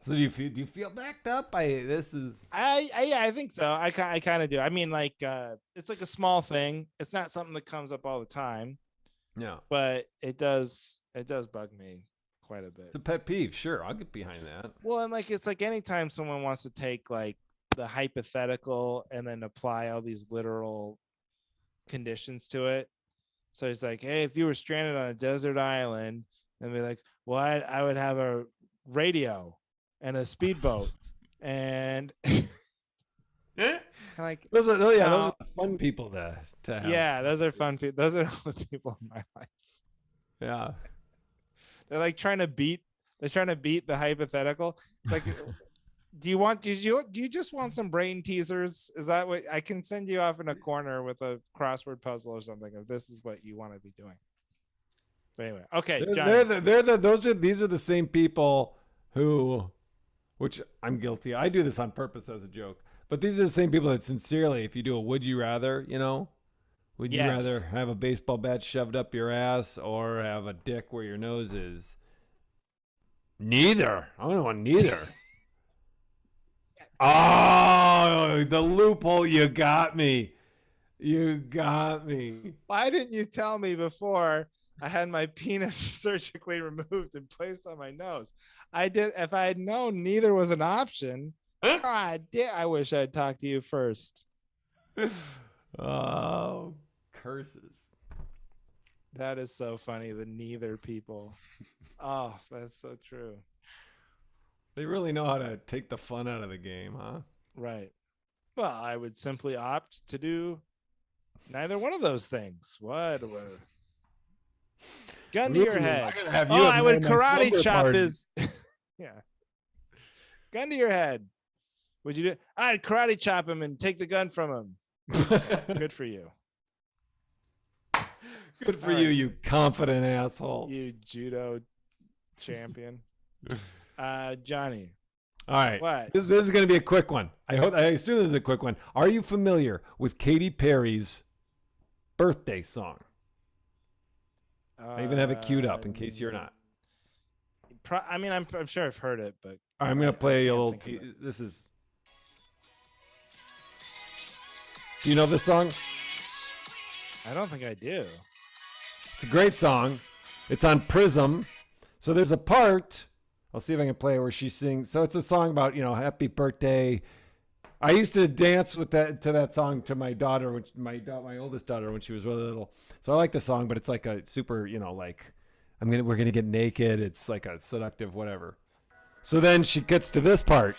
So do you feel backed up? I think so. I kind of do. I mean, like, it's like a small thing. It's not something that comes up all the time. Yeah. But it does bug me quite a bit. It's a pet peeve. Sure, I'll get behind that. Well, and like, it's like anytime someone wants to take like the hypothetical and then apply all these literal conditions to it. So it's like, hey, if you were stranded on a desert island, and be like, well, I would have a radio and a speedboat and like those are fun people to have. Yeah, those are fun people. Those are all the people in my life. Yeah. They're like trying to beat the hypothetical. Like, do you just want some brain teasers? Is that what I can send you off in a corner with a crossword puzzle or something if this is what you want to be doing? But anyway, okay. These are the same people who, which I'm guilty. I do this on purpose as a joke, But these are the same people that sincerely, if you do a would you rather, would you Yes. rather have a baseball bat shoved up your ass or have a dick where your nose is? Neither. I don't want neither. Oh, the loophole. You got me. You got me. Why didn't you tell me before I had my penis surgically removed and placed on my nose? If I had known neither was an option, I wish I'd talked to you first. Oh, curses. That is so funny. The neither people. Oh, that's so true. They really know how to take the fun out of the game, huh? Right. Well, I would simply opt to do neither one of those things. What? Gun to your head. I would karate chop his. Yeah. Gun to your head. Would you do? I'd karate chop him and take the gun from him. Good for you. Good for you, you confident asshole. You judo champion. Johnny. All right. What? This is going to be a quick one. I assume this is a quick one. Are you familiar with Katy Perry's birthday song? I even have it queued up in case you're not. I'm sure I've heard it, but I'm going to play a little. This is. Do you know this song? I don't think I do. It's a great song. It's on Prism. So there's a part. I'll see if I can play it where she sings. So it's a song about, happy birthday. I used to dance to that song to my daughter, my oldest daughter, when she was really little. So I like the song, but it's like a super, like we're gonna get naked. It's like a seductive whatever. So then she gets to this part.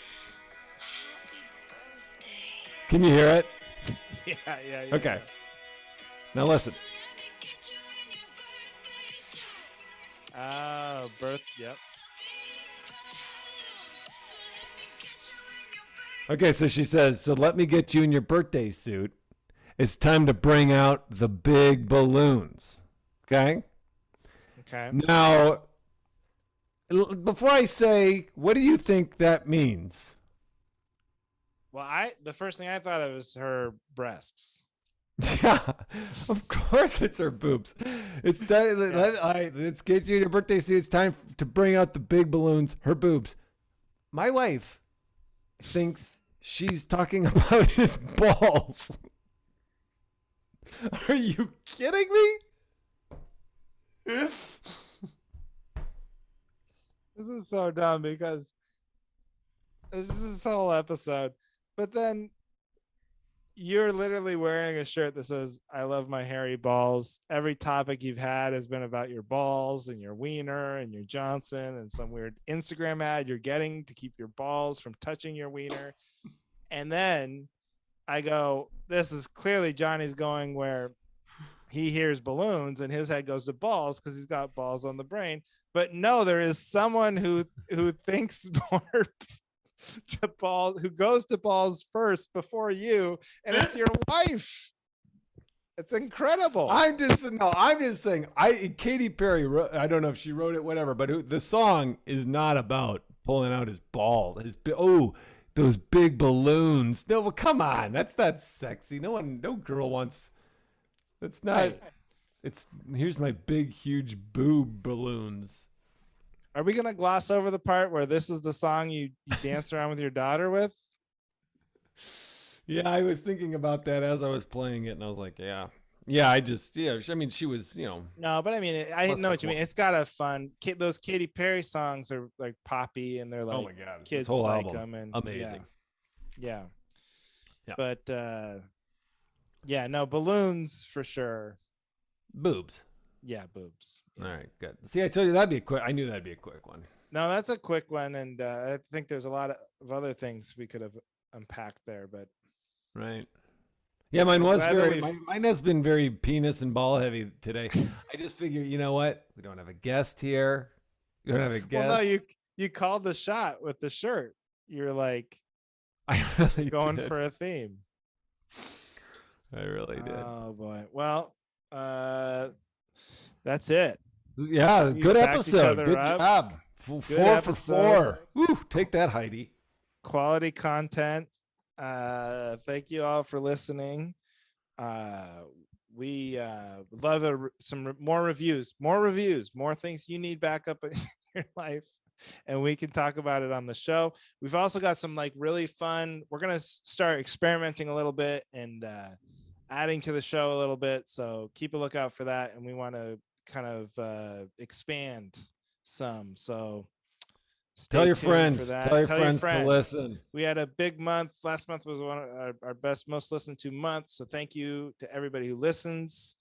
Can you hear it? Yeah. Okay. Now listen. Oh, yep. Okay, so she says, so let me get you in your birthday suit. It's time to bring out the big balloons. Okay? Okay. Now, before I say, what do you think that means? Well, the first thing I thought of was her breasts. Yeah, of course it's her boobs. It's time, all right, let's get you in your birthday suit. It's time to bring out the big balloons, her boobs. My wife thinks she's talking about his balls. Are you kidding me? This is so dumb because this is this whole episode. But then you're literally wearing a shirt that says, I love my hairy balls. Every topic you've had has been about your balls and your wiener and your Johnson and some weird Instagram ad you're getting to keep your balls from touching your wiener. And then I go, this is clearly Johnny's going where he hears balloons and his head goes to balls because he's got balls on the brain. But no, there is someone who thinks more to balls, who goes to balls first before you, and it's your wife. It's incredible. I'm just saying. Katy Perry wrote, I don't know if she wrote it, whatever, but the song is not about pulling out his ball. Those big balloons. No, well, come on, that's not sexy. No girl wants. That's not. Right. It's here's my big, huge boob balloons. Are we gonna gloss over the part where this is the song you dance around with your daughter with? Yeah, I was thinking about that as I was playing it, and I was like, yeah. I mean, she was, No, but I mean, I know what you mean. It's got a fun. Those Katy Perry songs are like poppy, and they're like, oh my god, kids whole like album. them, and amazing. Yeah. But no balloons for sure. Boobs. Yeah, boobs. All right, good. See, I told you that'd be a quick. I knew that'd be a quick one. No, that's a quick one, and I think there's a lot of other things we could have unpacked there, but right. Yeah, mine has been very penis and ball heavy today. I just figured, you know what? We don't have a guest here. You don't have a guest. Well, no, you called the shot with the shirt. You're like, I really going did. for a theme. I really did. Oh boy. Well, that's it. Yeah, good episode. Good job. 4 for 4. Woo, take that, Heidi. Quality content. Thank you all for listening. We would love some more reviews, more things you need back up in your life, and we can talk about it on the show. We've also got some like really fun. We're gonna start experimenting a little bit and adding to the show a little bit. So keep a lookout for that, and we want to kind of expand some. So Tell your tuned friends. for that. Tell your Tell friends to listen. We had a big month. Last month was one of our best, most listened to months. So thank you to everybody who listens.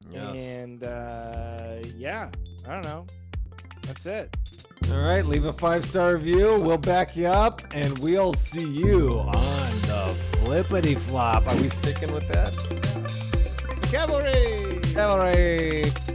Yes. And yeah, I don't know. That's it. All right, leave a 5-star review. We'll back you up, and we'll see you on the flippity flop. Are we sticking with that? Cavalry. Cavalry.